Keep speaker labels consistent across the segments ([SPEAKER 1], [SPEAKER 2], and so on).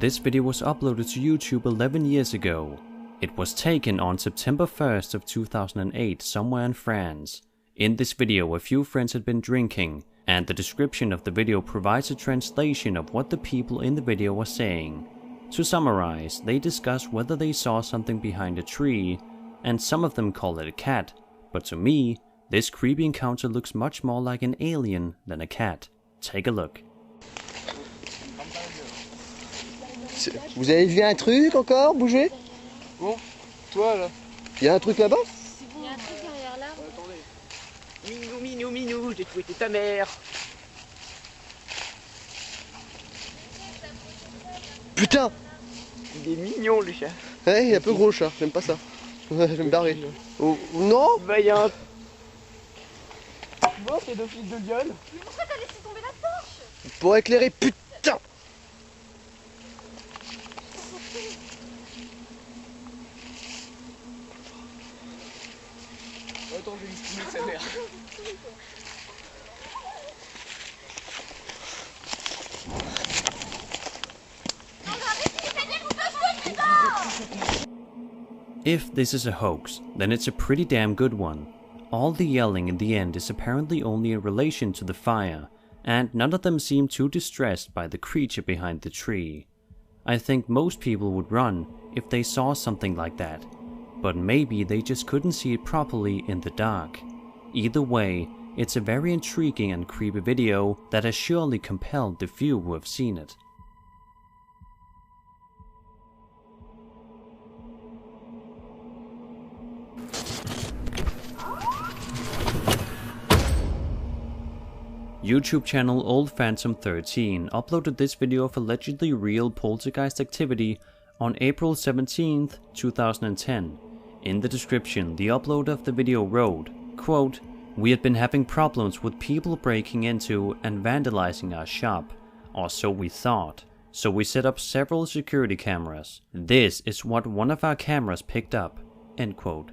[SPEAKER 1] This video was uploaded to YouTube 11 years ago. It was taken on September 1st of 2008 somewhere in France. In this video, a few friends had been drinking, and the description of the video provides a translation of what the people in the video were saying. To summarize, they discuss whether they saw something behind a tree, and some of them call it a cat, but to me, this creepy encounter looks much more like an alien than a cat. Take a look.
[SPEAKER 2] Vous avez vu un truc encore bouger?
[SPEAKER 3] Bon, toi là.
[SPEAKER 2] Il y a un truc là-bas?
[SPEAKER 4] Il y a un truc derrière l'arbre.
[SPEAKER 3] Attendez. Minou, j'ai trouvé ta mère.
[SPEAKER 2] Putain!
[SPEAKER 3] Il est mignon le chat.
[SPEAKER 2] Ouais, il est un peu gros le chat, j'aime pas ça. Ouais, je vais me barrer. Oh, non?
[SPEAKER 3] Bah y'a un... Bon, c'est d'office de gueule.
[SPEAKER 4] Mais pourquoi t'as laissé tomber la torche?
[SPEAKER 2] Pour éclairer, putain!
[SPEAKER 3] Attends, je vais lui fumer sa mère.
[SPEAKER 1] If this is a hoax, then it's a pretty damn good one. All the yelling in the end is apparently only in relation to the fire, and none of them seem too distressed by the creature behind the tree. I think most people would run if they saw something like that, but maybe they just couldn't see it properly in the dark. Either way, it's a very intriguing and creepy video that has surely compelled the few who have seen it. YouTube channel Old Phantom 13 uploaded this video of allegedly real poltergeist activity on April 17th, 2010. In the description, the uploader of the video wrote, quote, "We had been having problems with people breaking into and vandalizing our shop, or so we thought, so we set up several security cameras. This is what one of our cameras picked up." End quote.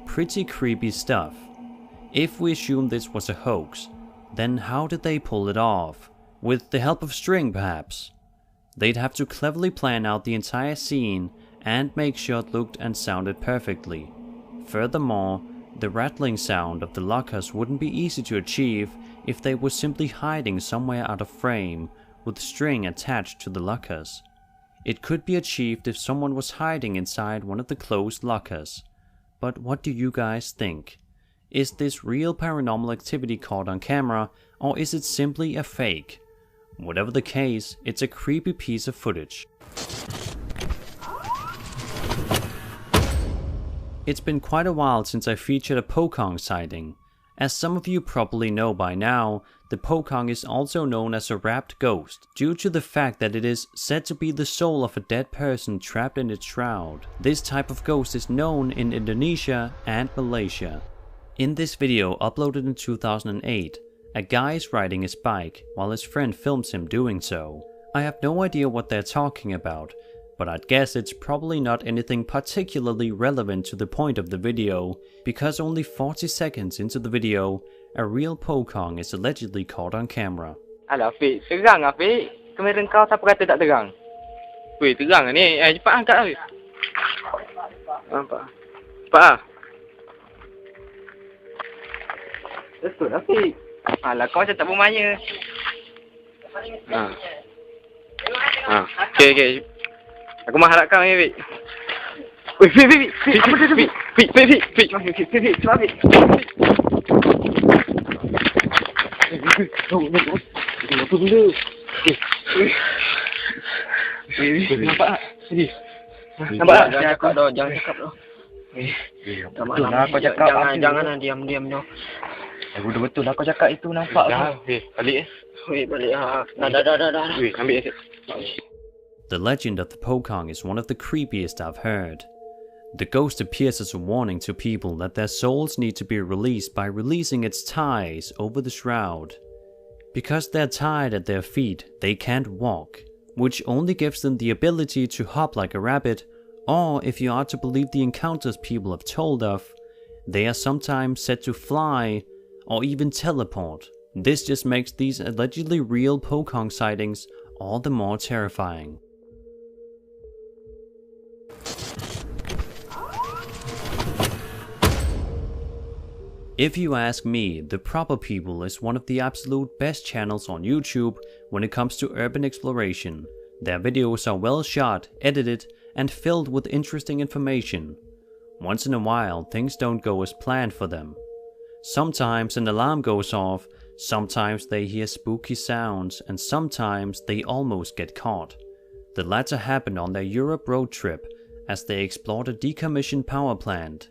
[SPEAKER 1] Pretty creepy stuff. If we assume this was a hoax, then how did they pull it off? With the help of string, perhaps? They'd have to cleverly plan out the entire scene and make sure it looked and sounded perfectly. Furthermore, the rattling sound of the lockers wouldn't be easy to achieve if they were simply hiding somewhere out of frame with string attached to the lockers. It could be achieved if someone was hiding inside one of the closed lockers. But what do you guys think? Is this real paranormal activity caught on camera, or is it simply a fake? Whatever the case, it's a creepy piece of footage. It's been quite a while since I featured a Pocong sighting. As some of you probably know by now, the Pocong is also known as a wrapped ghost, due to the fact that it is said to be the soul of a dead person trapped in its shroud. This type of ghost is known in Indonesia and Malaysia. In this video uploaded in 2008, a guy is riding his bike while his friend films him doing so. I have no idea what they're talking about, but I'd guess it's probably not anything particularly relevant to the point of the video, because only 40 seconds into the video, a real Pocong is allegedly caught on camera.
[SPEAKER 3] Alah Fik, terang lah Fik. Kamera kau siapa kata tak terang? Weh, terang lah ni. Cepat angkat lah Fik. Nampak? Cepat lah. Betul lah Fik. Alah kau macam tak bermaya. Okay. Aku mengharapkan ni, Fik. Weh, Fik. Apa tu, Fik? Fik. Cepat, Fik. Apa benda? Nampak tak? Sini. Nampak tak? Jangan cakap dah, jangan cakap dah.
[SPEAKER 5] Betul lah kau cakap.
[SPEAKER 3] Jangan diam lah.
[SPEAKER 5] Betul lah kau cakap itu nampak.
[SPEAKER 3] Balik. Balik. Dah. Ambil.
[SPEAKER 1] The legend of the Pocong is one of the creepiest I've heard. The ghost appears as a warning to people that their souls need to be released by releasing its ties over the shroud. Because they're tied at their feet, they can't walk, which only gives them the ability to hop like a rabbit, or if you are to believe the encounters people have told of, they are sometimes said to fly or even teleport. This just makes these allegedly real Pocong sightings all the more terrifying. If you ask me, The Proper People is one of the absolute best channels on YouTube when it comes to urban exploration. Their videos are well shot, edited, and filled with interesting information. Once in a while, things don't go as planned for them. Sometimes an alarm goes off, sometimes they hear spooky sounds, and sometimes they almost get caught. The latter happened on their Europe road trip as they explored a decommissioned power plant.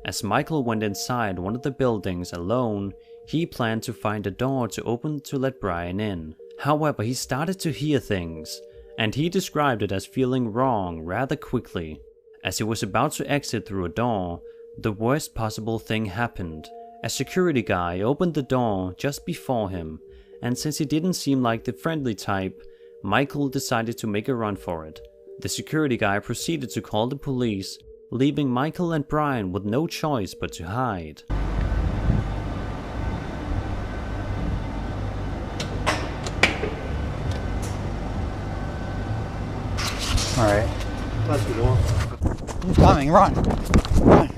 [SPEAKER 1] As Michael went inside one of the buildings alone, he planned to find a door to open to let Brian in. However, he started to hear things, and he described it as feeling wrong rather quickly. As he was about to exit through a door, the worst possible thing happened. A security guy opened the door just before him, and since he didn't seem like the friendly type, Michael decided to make a run for it. The security guy proceeded to call the police, leaving Michael and Brian with no choice but to hide.
[SPEAKER 6] Alright. He's coming, run! Run!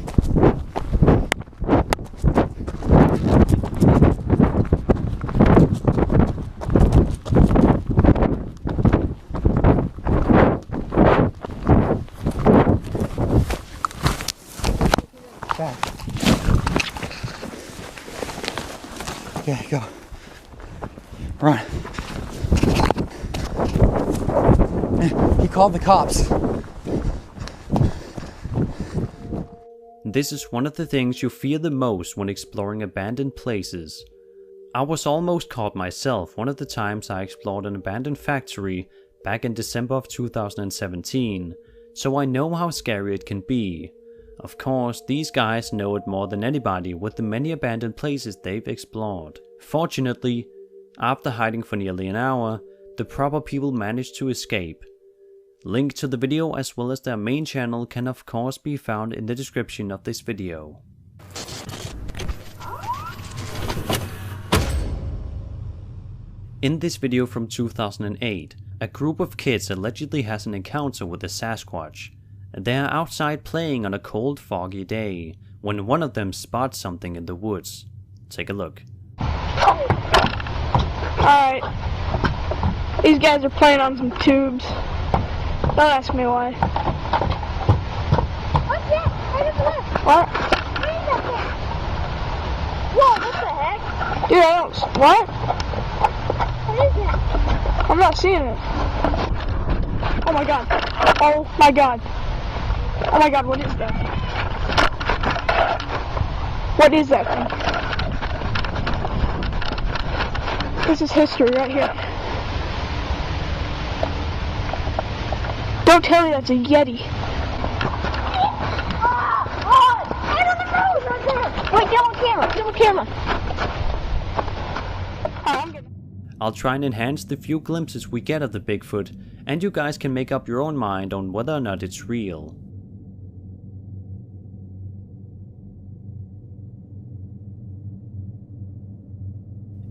[SPEAKER 6] Okay, go. Run. He called the cops.
[SPEAKER 1] This is one of the things you fear the most when exploring abandoned places. I was almost caught myself one of the times I explored an abandoned factory back in December of 2017, so I know how scary it can be. Of course, these guys know it more than anybody with the many abandoned places they've explored. Fortunately, after hiding for nearly an hour, the Proper People managed to escape. Link to the video as well as their main channel can of course be found in the description of this video. In this video from 2008, a group of kids allegedly has an encounter with a Sasquatch. They are outside playing on a cold, foggy day, when one of them spots something in the woods. Take a look.
[SPEAKER 7] Alright. These guys are playing on some tubes. Don't ask me why.
[SPEAKER 4] What's that? Right up there.
[SPEAKER 7] What?
[SPEAKER 4] What is that there? Whoa, what the heck?
[SPEAKER 7] Dude, I don't... What?
[SPEAKER 4] What is that?
[SPEAKER 7] I'm not seeing it. Oh my god. Oh my god. Oh my god, what is that? What is that thing? This is history right here. Don't tell me that's a Yeti.
[SPEAKER 4] Right on the nose right there. Wait, get on camera. Get on camera.
[SPEAKER 1] I'll try and enhance the few glimpses we get of the Bigfoot, and you guys can make up your own mind on whether or not it's real.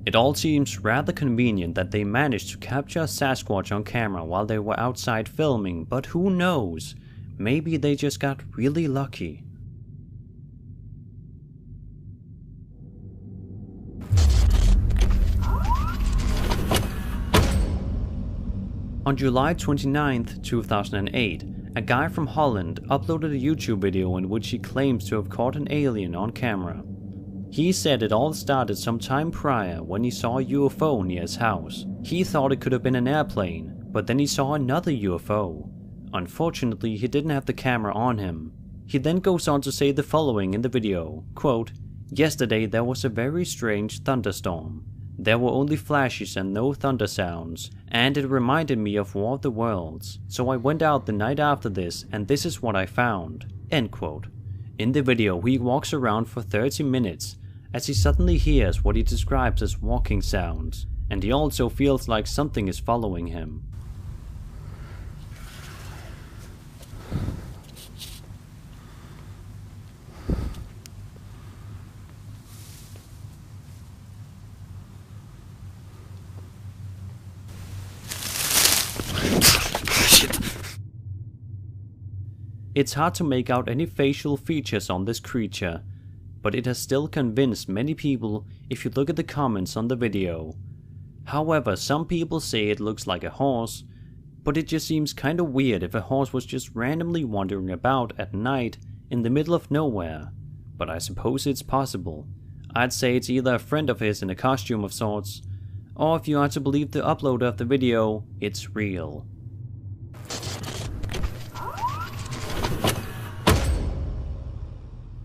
[SPEAKER 1] It all seems rather convenient that they managed to capture a Sasquatch on camera while they were outside filming, but who knows? Maybe they just got really lucky. On July 29th, 2008, a guy from Holland uploaded a YouTube video in which he claims to have caught an alien on camera. He said it all started some time prior when he saw a UFO near his house. He thought it could have been an airplane, but then he saw another UFO. Unfortunately, he didn't have the camera on him. He then goes on to say the following in the video, quote, "Yesterday there was a very strange thunderstorm. There were only flashes and no thunder sounds, and it reminded me of War of the Worlds. So I went out the night after this, and this is what I found." End quote. In the video, he walks around for 30 minutes as he suddenly hears what he describes as walking sounds, and he also feels like something is following him. It's hard to make out any facial features on this creature, but it has still convinced many people if you look at the comments on the video. However, some people say it looks like a horse, but it just seems kinda weird if a horse was just randomly wandering about at night in the middle of nowhere, but I suppose it's possible. I'd say it's either a friend of his in a costume of sorts, or if you are to believe the uploader of the video, it's real.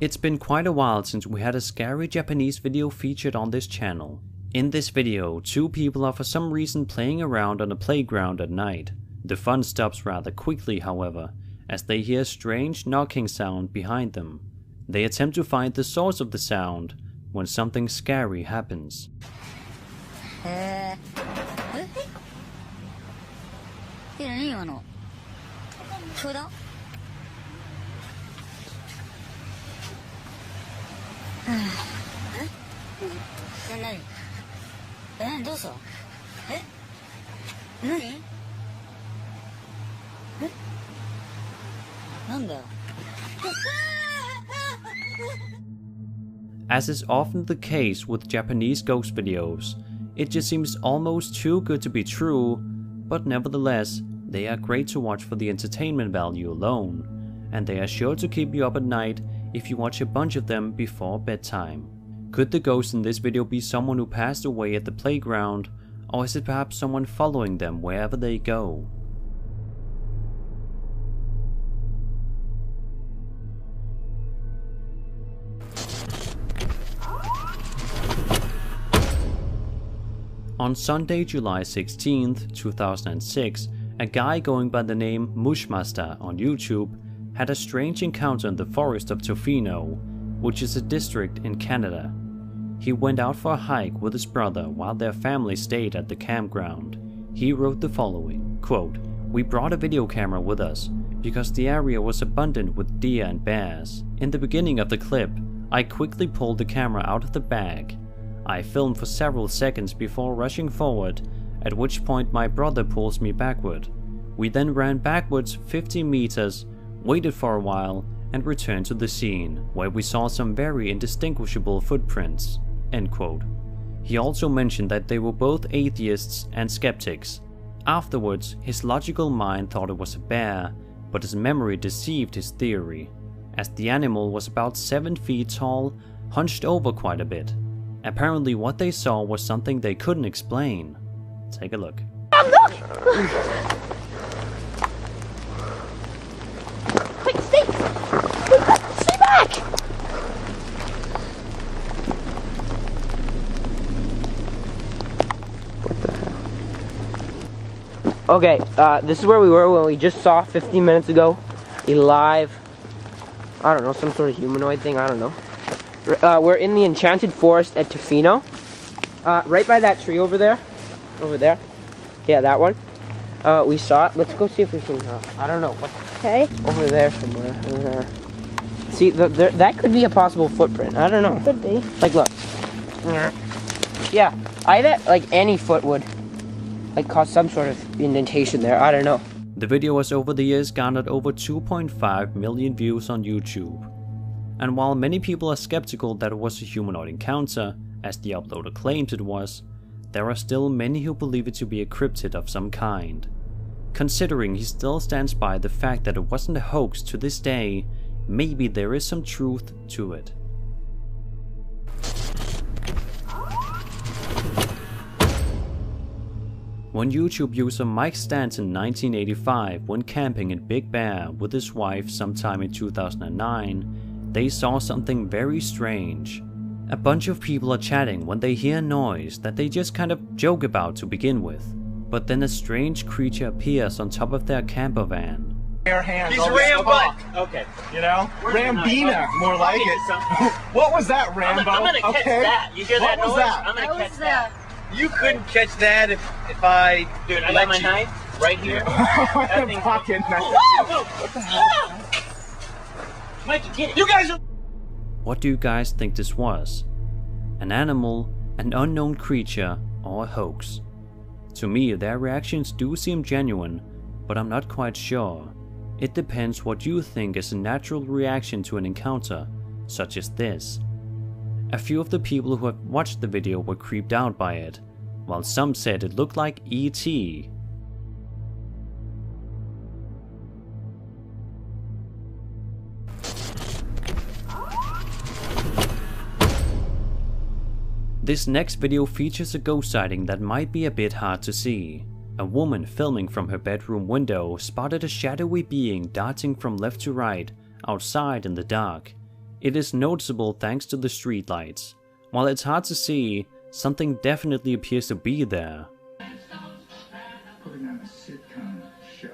[SPEAKER 1] It's been quite a while since we had a scary Japanese video featured on this channel. In this video, two people are for some reason playing around on a playground at night. The fun stops rather quickly, however, as they hear a strange knocking sound behind them. They attempt to find the source of the sound when something scary happens. As is often the case with Japanese ghost videos, it just seems almost too good to be true, but nevertheless, they are great to watch for the entertainment value alone, and they are sure to keep you up at night if you watch a bunch of them before bedtime. Could the ghost in this video be someone who passed away at the playground, or is it perhaps someone following them wherever they go? On Sunday, July 16th, 2006, a guy going by the name Mushmaster on YouTube had a strange encounter in the forest of Tofino, which is a district in Canada. He went out for a hike with his brother while their family stayed at the campground. He wrote the following, quote, "We brought a video camera with us because the area was abundant with deer and bears. In the beginning of the clip, I quickly pulled the camera out of the bag. I filmed for several seconds before rushing forward, at which point my brother pulls me backward. We then ran backwards 50 meters, waited for a while, and returned to the scene, where we saw some very indistinguishable footprints." End quote. He also mentioned that they were both atheists and skeptics. Afterwards, his logical mind thought it was a bear, but his memory deceived his theory, as the animal was about 7 feet tall, hunched over quite a bit. Apparently what they saw was something they couldn't explain. Take a look.
[SPEAKER 7] Look! Wait, stay! Stay back!
[SPEAKER 8] Okay, this is where we were when we just saw 15 minutes ago a live, I don't know, some sort of humanoid thing, I don't know. We're in the Enchanted Forest at Tofino, right by that tree over there. Over there. Yeah, that one. We saw it. Let's go see if we can, I don't know.
[SPEAKER 7] Okay.
[SPEAKER 8] Over there somewhere. Over there. See, that could be a possible footprint. I don't know.
[SPEAKER 7] Could be.
[SPEAKER 8] Like, look. Yeah, I bet, like, any foot would, like, cause some sort of indentation there. I don't know.
[SPEAKER 1] The video has over the years garnered over 2.5 million views on YouTube. And while many people are skeptical that it was a humanoid encounter, as the uploader claims it was, there are still many who believe it to be a cryptid of some kind. Considering he still stands by the fact that it wasn't a hoax to this day, maybe there is some truth to it. When YouTube user Mike Stanton in 1985 went camping in Big Bear with his wife sometime in 2009, they saw something very strange. A bunch of people are chatting when they hear a noise that they just kind of joke about to begin with. But then a strange creature appears on top of their camper van.
[SPEAKER 9] He's Rambo. Okay. You know? Rambina, more like it. What was that, Rambo?
[SPEAKER 10] I'm gonna catch that. You hear that noise? I'm gonna catch that.
[SPEAKER 9] You couldn't catch that if I...
[SPEAKER 10] Dude, I got my knife right here.
[SPEAKER 9] That thing fucking knife.
[SPEAKER 10] What the hell? Mikey, get it.
[SPEAKER 9] You guys are...
[SPEAKER 1] What do you guys think this was? An animal, an unknown creature, or a hoax? To me, their reactions do seem genuine, but I'm not quite sure. It depends what you think is a natural reaction to an encounter, such as this. A few of the people who have watched the video were creeped out by it, while some said it looked like E.T. This next video features a ghost sighting that might be a bit hard to see. A woman filming from her bedroom window spotted a shadowy being darting from left to right outside in the dark. It is noticeable thanks to the streetlights. While it's hard to see, something definitely appears to be there.
[SPEAKER 11] Putting on a sitcom show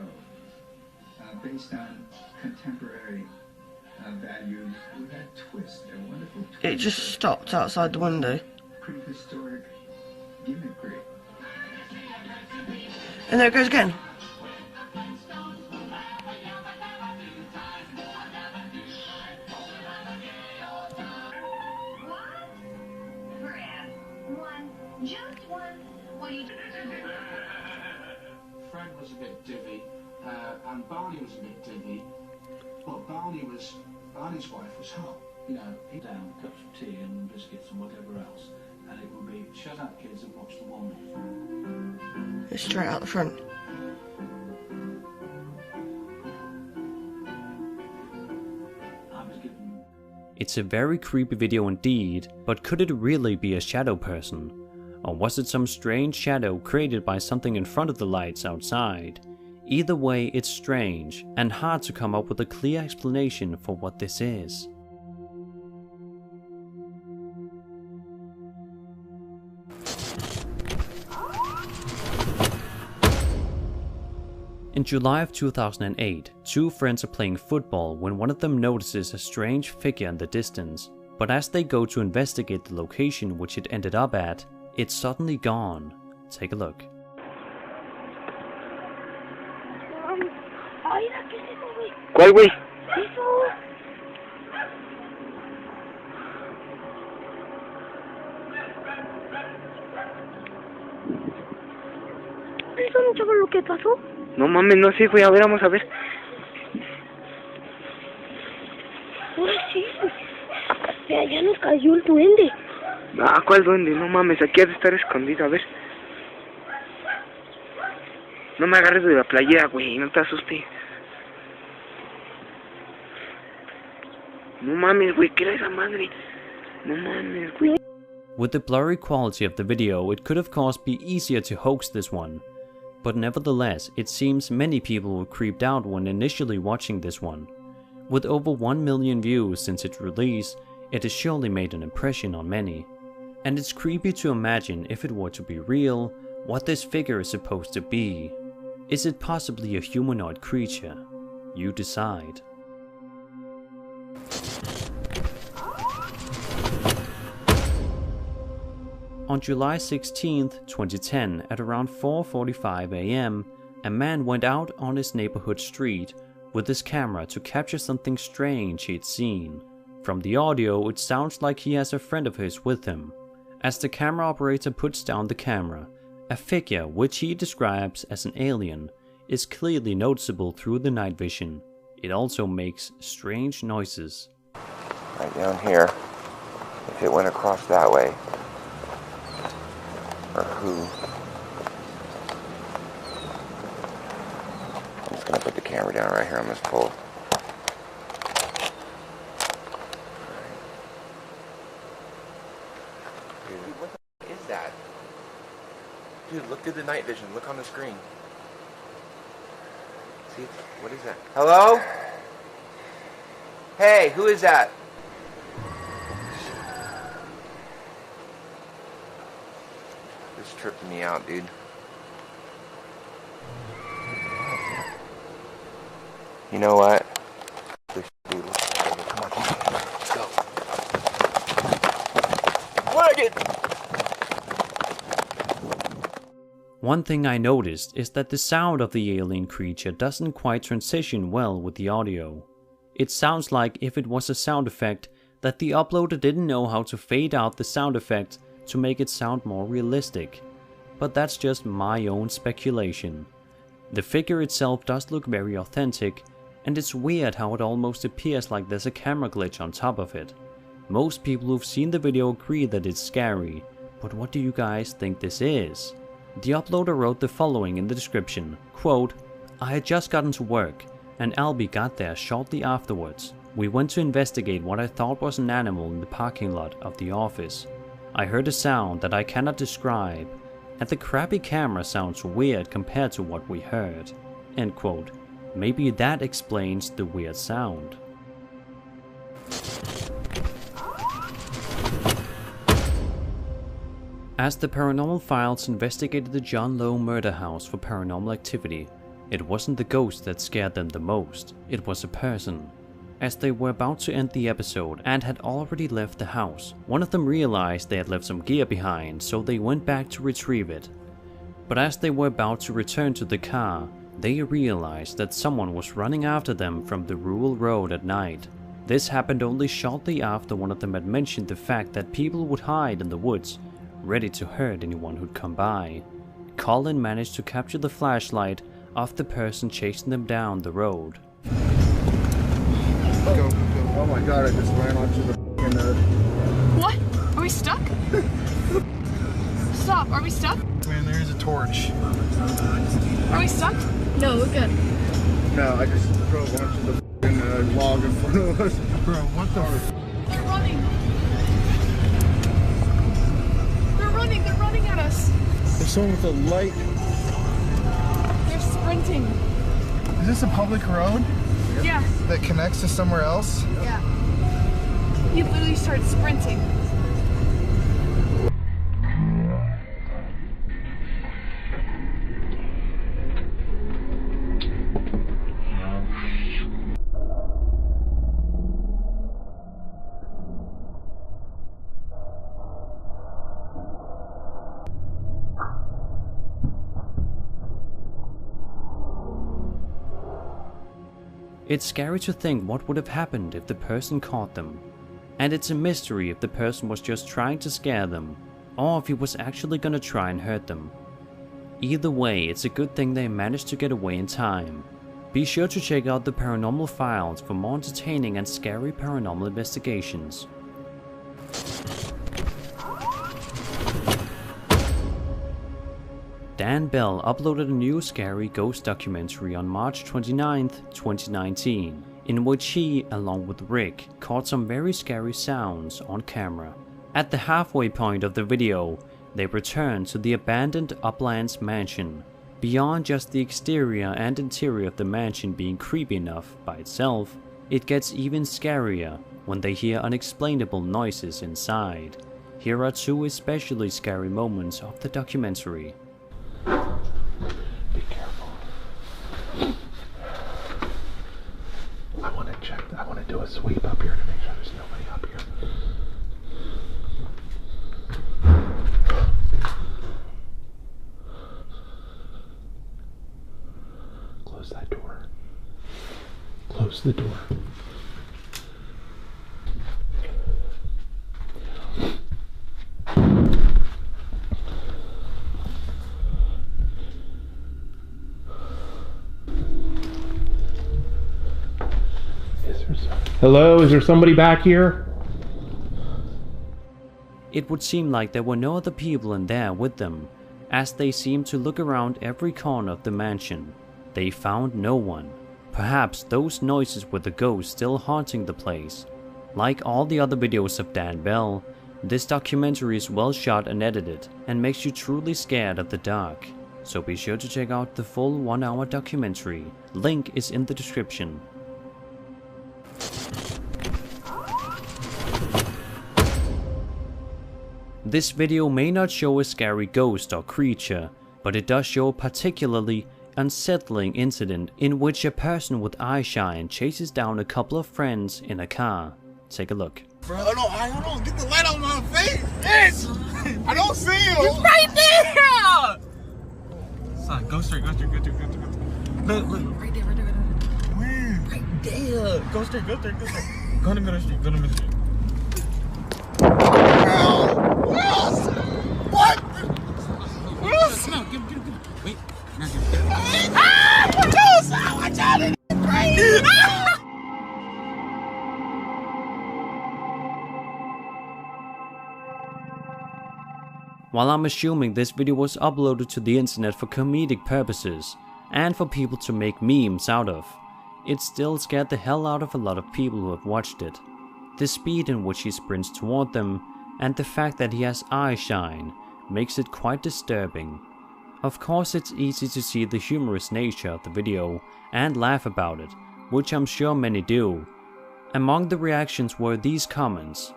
[SPEAKER 11] based on contemporary values with that twist, a wonderful twist.
[SPEAKER 2] It just stopped outside the window.
[SPEAKER 11] Prehistoric gimmickry.
[SPEAKER 2] And there it goes again.
[SPEAKER 11] Fred was a bit divvy, and Barney was a bit divvy. Well, Barney's wife was hot. You know, he'd down cups of tea and biscuits and whatever else, and it would be shut up, kids, and watch the Wonder.
[SPEAKER 2] It's straight out the front.
[SPEAKER 1] It's a very creepy video indeed, but could it really be a shadow person? Or was it some strange shadow created by something in front of the lights outside? Either way, it's strange and hard to come up with a clear explanation for what this is. In July of 2008, two friends are playing football when one of them notices a strange figure in the distance, but as they go to investigate the location which it ended up at, it's suddenly gone. Take a look.
[SPEAKER 3] ¿Cuál, güey?
[SPEAKER 7] ¿Eso no sabes lo que pasó?
[SPEAKER 3] No mames, no sé, güey, a ver, vamos a ver.
[SPEAKER 7] Ahora sí. Ya nos cayó el duende.
[SPEAKER 3] Ah, ¿cuál duende? No mames, aquí ha de estar escondido, a ver. No me agarres de la playera, güey, no te asustes. No mames, güey, ¿qué era esa madre? No mames, güey.
[SPEAKER 1] With the blurry quality of the video, it could of course be easier to hoax this one. But nevertheless, it seems many people were creeped out when initially watching this one. With over 1 million views since its release, it has surely made an impression on many. And it's creepy to imagine, if it were to be real, what this figure is supposed to be. Is it possibly a humanoid creature? You decide. On July 16, 2010, at around 4:45 AM, a man went out on his neighborhood street with his camera to capture something strange he'd seen. From the audio, it sounds like he has a friend of his with him. As the camera operator puts down the camera, a figure, which he describes as an alien, is clearly noticeable through the night vision. It also makes strange noises.
[SPEAKER 5] Right down here, if it went across that way, or who. I'm just gonna put the camera down right here on this pole. Dude, what the is that? Dude, look Look through the night vision. Look on the screen. See, what is that? Hello? Hey, who is that? This tripped me out, dude. You know what? Dude, come on. Let's go. Work it!
[SPEAKER 1] One thing I noticed is that the sound of the alien creature doesn't quite transition well with the audio. It sounds like if it was a sound effect, that the uploader didn't know how to fade out the sound effect to make it sound more realistic. But that's just my own speculation. The figure itself does look very authentic, and it's weird how it almost appears like there's a camera glitch on top of it. Most people who've seen the video agree that it's scary, but what do you guys think this is? The uploader wrote the following in the description, quote, "I had just gotten to work, and Albie got there shortly afterwards. We went to investigate what I thought was an animal in the parking lot of the office. I heard a sound that I cannot describe, and the crappy camera sounds weird compared to what we heard." End quote. Maybe that explains the weird sound. As the Paranormal Files investigated the John Lowe murder house for paranormal activity, it wasn't the ghost that scared them the most, it was a person. As they were about to end the episode and had already left the house, one of them realized they had left some gear behind, so they went back to retrieve it. But as they were about to return to the car, they realized that someone was running after them from the rural road at night. This happened only shortly after one of them had mentioned the fact that people would hide in the woods, ready to hurt anyone who'd come by. Colin managed to capture the flashlight of the person chasing them down the road.
[SPEAKER 9] Go. Oh my god, I just ran onto the f***ing
[SPEAKER 7] What? Are we stuck? Stop, are we stuck?
[SPEAKER 9] Man, there is a torch.
[SPEAKER 7] Are we stuck? No, we're good.
[SPEAKER 9] No, I just drove onto the f***ing log in front of us. Bro, what the f***?
[SPEAKER 7] They're running. They're running at us.
[SPEAKER 9] There's someone with a light.
[SPEAKER 7] They're sprinting.
[SPEAKER 9] Is this a public road?
[SPEAKER 7] Yeah.
[SPEAKER 9] That connects to somewhere else?
[SPEAKER 7] Yeah. He literally started sprinting.
[SPEAKER 1] It's scary to think what would have happened if the person caught them. And it's a mystery if the person was just trying to scare them, or if he was actually gonna try and hurt them. Either way, it's a good thing they managed to get away in time. Be sure to check out the Paranormal Files for more entertaining and scary paranormal investigations. Dan Bell uploaded a new scary ghost documentary on March 29th, 2019, in which he, along with Rick, caught some very scary sounds on camera. At the halfway point of the video, they return to the abandoned Uplands mansion. Beyond just the exterior and interior of the mansion being creepy enough by itself, it gets even scarier when they hear unexplainable noises inside. Here are two especially scary moments of the documentary.
[SPEAKER 12] Be careful. I want to check. I want to do a sweep up here to make sure there's nobody up here. Close that door. Close the door. Hello, is there somebody back here?
[SPEAKER 1] It would seem like there were no other people in there with them, as they seemed to look around every corner of the mansion. They found no one. Perhaps those noises were the ghosts still haunting the place. Like all the other videos of Dan Bell, This documentary is well shot and edited and makes you truly scared of the dark. So be sure to check out the full 1-hour documentary. Link is in the description. This video may not show a scary ghost or creature, but it does show a particularly unsettling incident in which a person with eye shine chases down a couple of friends in a car. Take a look.
[SPEAKER 9] Hold on, get the light on my face! Yes! I don't see him!
[SPEAKER 10] He's right there!
[SPEAKER 9] Son, go straight. Look.
[SPEAKER 10] Right there.
[SPEAKER 9] Where?
[SPEAKER 10] Right there.
[SPEAKER 9] Go straight. Go to the middle street. What?
[SPEAKER 10] No, give him. Wait.
[SPEAKER 9] Watch out!
[SPEAKER 1] While I'm assuming this video was uploaded to the internet for comedic purposes and for people to make memes out of, it still scared the hell out of a lot of people who have watched it. The speed in which he sprints toward them and the fact that he has eye shine makes it quite disturbing. Of course, it's easy to see the humorous nature of the video and laugh about it, which I'm sure many do. Among the reactions were these comments: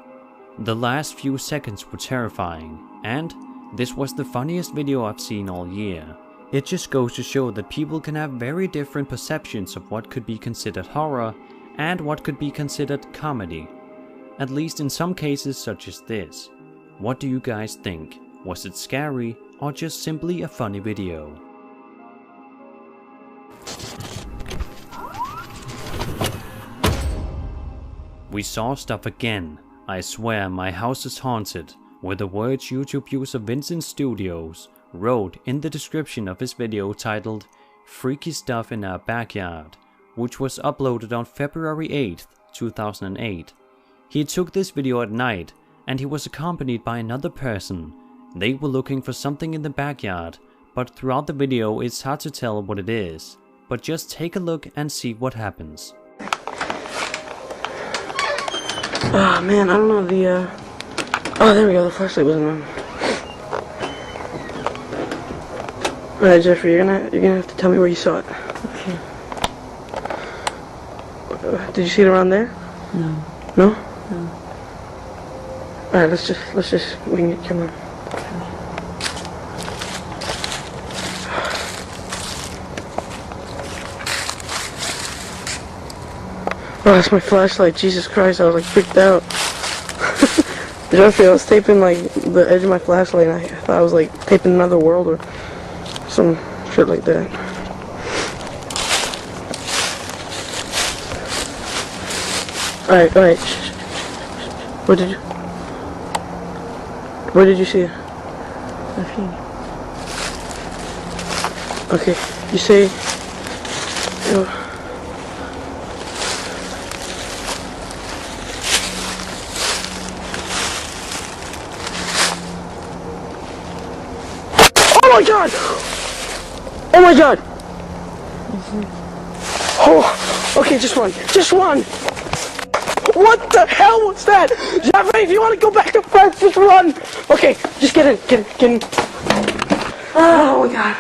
[SPEAKER 1] "The last few seconds were terrifying," and "This was the funniest video I've seen all year." It just goes to show that people can have very different perceptions of what could be considered horror and what could be considered comedy. At least in some cases such as this. What do you guys think? Was it scary or just simply a funny video? We saw stuff again. I swear my house is haunted, were the words YouTube user Vincent Studios wrote in the description of his video titled "Freaky Stuff in Our Backyard," which was uploaded on February 8th, 2008. He took this video at night and he was accompanied by another person. They were looking for something in the backyard, but throughout the video it's hard to tell what it is. But just take a look and see what happens.
[SPEAKER 7] Oh man, I don't know the oh, there we go, the flashlight wasn't on. Alright, Jeffrey, you're gonna have to tell me where you saw it. Okay. Did you see it around there?
[SPEAKER 13] No.
[SPEAKER 7] No?
[SPEAKER 13] No.
[SPEAKER 7] Alright, let's just wing it, come on. Oh, that's my flashlight. Jesus Christ, I was like freaked out. Jeffrey, I was taping like the edge of my flashlight and I thought I was like taping another world or some shit like that. Alright. Where did you see it? Okay, you say... Oh my god! Oh my god! Oh, okay, just one. What the hell was that? Jeffrey, if you want to go back to France, just run! Okay, just get in. Oh my god.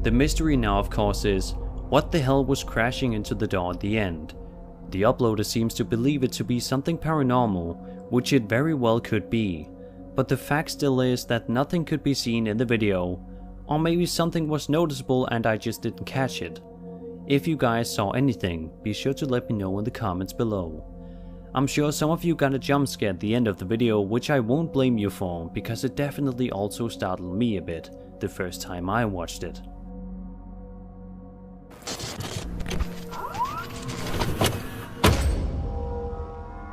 [SPEAKER 1] The mystery now of course is, what the hell was crashing into the door at the end? The uploader seems to believe it to be something paranormal, which it very well could be, but the fact still is that nothing could be seen in the video, or maybe something was noticeable and I just didn't catch it. If you guys saw anything, be sure to let me know in the comments below. I'm sure some of you got a jump scare at the end of the video, which I won't blame you for, because it definitely also startled me a bit the first time I watched it.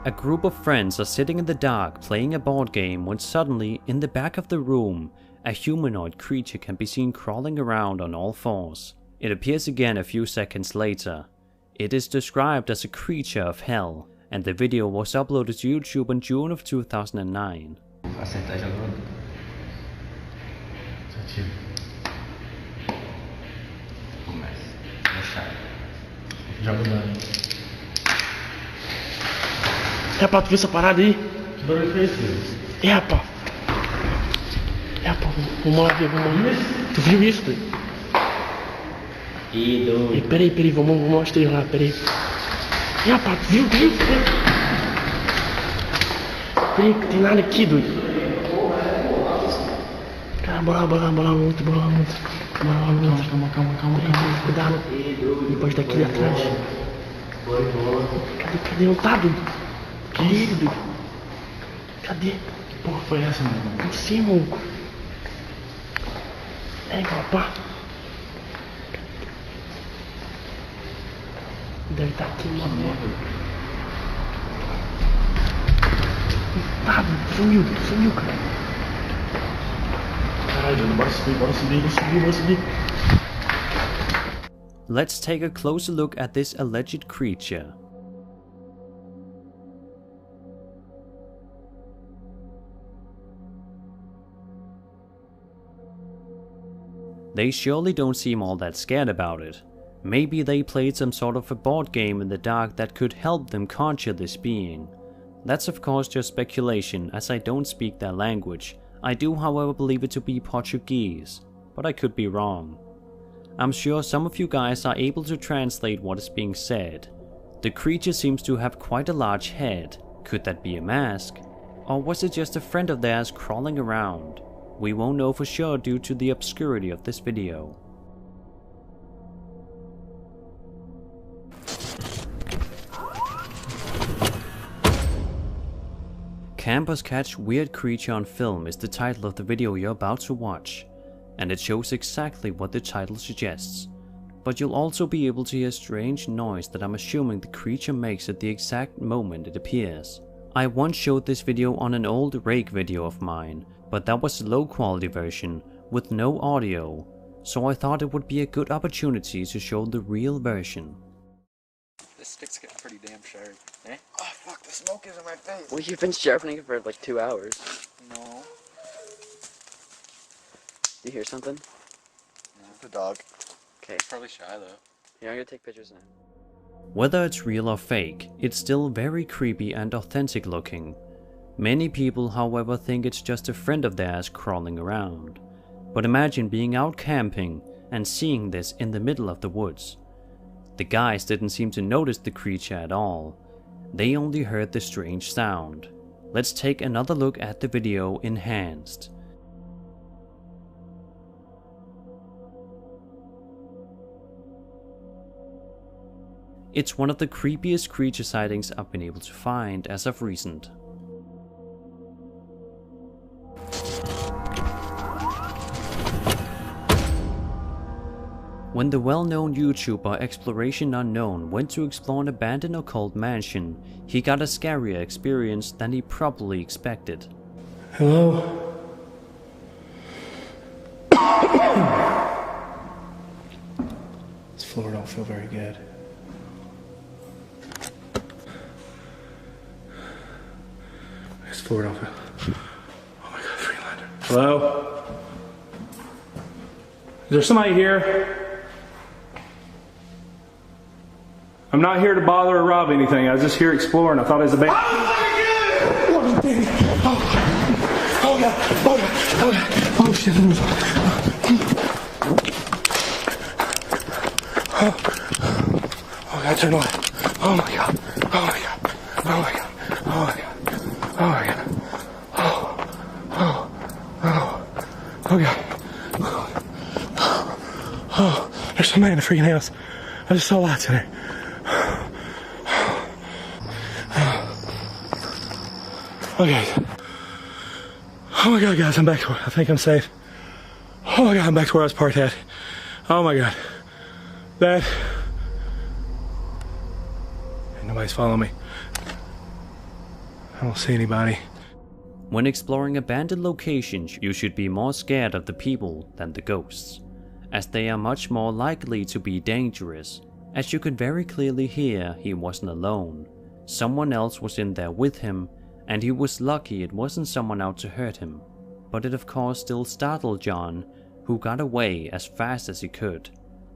[SPEAKER 1] A group of friends are sitting in the dark playing a board game when suddenly, in the back of the room, a humanoid creature can be seen crawling around on all fours. It appears again a few seconds later. It is described as a creature of hell, and the video was uploaded to YouTube in June of 2009.
[SPEAKER 9] Joga o dano. É, rapaz, tu viu essa parada aí? Que barulho foi esse? É, rapaz. É, rapaz, vamos lá ver, vamos lá. Tu viu isso, doido?
[SPEAKER 1] Ih, doido.
[SPEAKER 9] Peraí, vamos mostrar lá, peraí. É, rapaz, tu viu? Peraí, que tem nada aqui, doido. Cara, bora lá, muito. Calma. Cuidado. Depois daquele atrás. Cadê? Não tá, doido? Cadê ele, doido? Cadê? Que porra foi essa, mano? Não sei, mano. É, rapaz. Deve estar aqui, mano. Tá, sumiu, cara. Caralho, bora subir.
[SPEAKER 1] Let's take a closer look at this alleged creature. They surely don't seem all that scared about it. Maybe they played some sort of a board game in the dark that could help them conjure this being. That's of course just speculation, as I don't speak their language. I do however believe it to be Portuguese, but I could be wrong. I'm sure some of you guys are able to translate what is being said. The creature seems to have quite a large head. Could that be a mask? Or was it just a friend of theirs crawling around? We won't know for sure due to the obscurity of this video. Campers Catch Weird Creature on Film is the title of the video you're about to watch, and it shows exactly what the title suggests. But you'll also be able to hear a strange noise that I'm assuming the creature makes at the exact moment it appears. I once showed this video on an old Rake video of mine, but that was a low quality version with no audio, so I thought it would be a good opportunity to show the real version.
[SPEAKER 13] This stick's getting pretty damn sharp, eh?
[SPEAKER 2] Oh fuck, the smoke is in my face.
[SPEAKER 3] Well, you've been sharpening it for like 2 hours.
[SPEAKER 13] No.
[SPEAKER 3] Do you hear something?
[SPEAKER 2] No. It's a dog.
[SPEAKER 3] Okay.
[SPEAKER 13] Probably shy though.
[SPEAKER 3] Yeah, I'm gonna take pictures now.
[SPEAKER 1] Whether it's real or fake, it's still very creepy and authentic looking. Many people, however, think it's just a friend of theirs crawling around. But imagine being out camping and seeing this in the middle of the woods. The guys didn't seem to notice the creature at all. They only heard the strange sound. Let's take another look at the video enhanced. It's one of the creepiest creature sightings I've been able to find as of recent. When the well-known YouTuber Exploration Unknown went to explore an abandoned occult mansion, he got a scarier experience than he probably expected.
[SPEAKER 9] Hello? This floor don't feel very good. This floor don't feel... Oh my god, Freelander. Hello? Is there somebody here? I'm not here to bother or rob anything. I was just here exploring. I thought it was a band. Oh god. Oh shit. Oh god, turn away. Oh my god. Oh my god. Oh my god. Oh my god. Oh my god. Oh god. Oh, there's somebody in the freaking house. I just saw lights in there. Okay. Oh my god, guys, I'm back to where I think I'm safe. Oh my god, I'm back to where I was parked at. Oh my god. That... Nobody's following me. I don't see anybody.
[SPEAKER 1] When exploring abandoned locations, you should be more scared of the people than the ghosts, as they are much more likely to be dangerous. As you could very clearly hear, he wasn't alone. Someone else was in there with him, and he was lucky it wasn't someone out to hurt him. But it of course still startled John, who got away as fast as he could.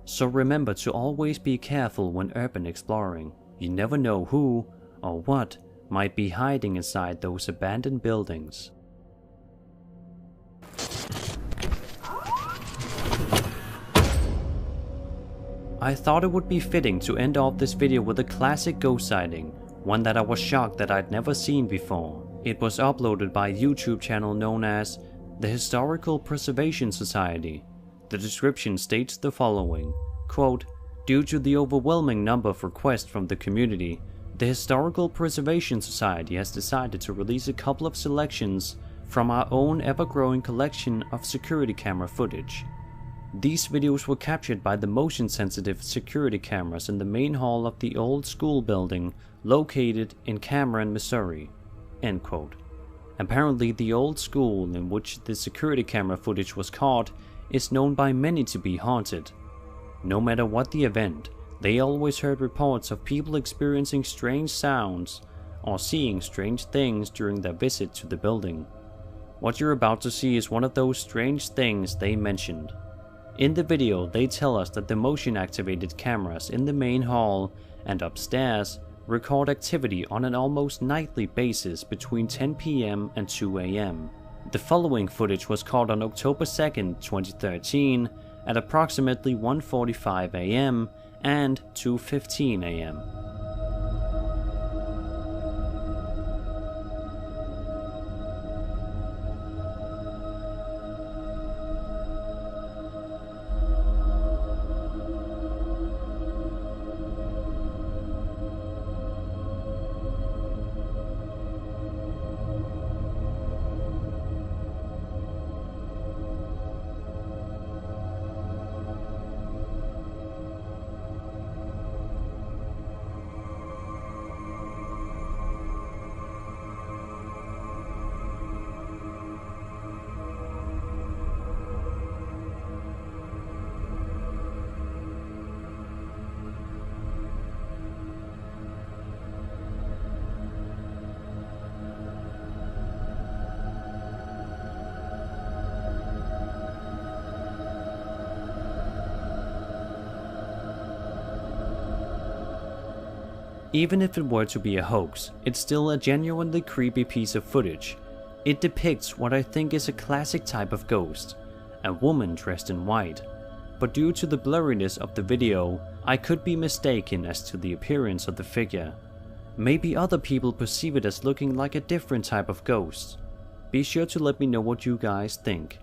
[SPEAKER 1] So remember to always be careful when urban exploring. You never know who or what might be hiding inside those abandoned buildings. I thought it would be fitting to end off this video with a classic ghost sighting, one that I was shocked that I'd never seen before. It was uploaded by a YouTube channel known as the Historical Preservation Society. The description states the following, quote, "Due to the overwhelming number of requests from the community, the Historical Preservation Society has decided to release a couple of selections from our own ever-growing collection of security camera footage. These videos were captured by the motion-sensitive security cameras in the main hall of the old school building located in Cameron, Missouri." End quote. Apparently, the old school in which the security camera footage was caught is known by many to be haunted. No matter what the event, they always heard reports of people experiencing strange sounds or seeing strange things during their visit to the building. What you're about to see is one of those strange things they mentioned. In the video, they tell us that the motion-activated cameras in the main hall and upstairs record activity on an almost nightly basis between 10 p.m. and 2 a.m. The following footage was caught on October 2nd, 2013 at approximately 1:45 a.m. and 2:15 a.m. Even if it were to be a hoax, it's still a genuinely creepy piece of footage. It depicts what I think is a classic type of ghost, a woman dressed in white. But due to the blurriness of the video, I could be mistaken as to the appearance of the figure. Maybe other people perceive it as looking like a different type of ghost. Be sure to let me know what you guys think.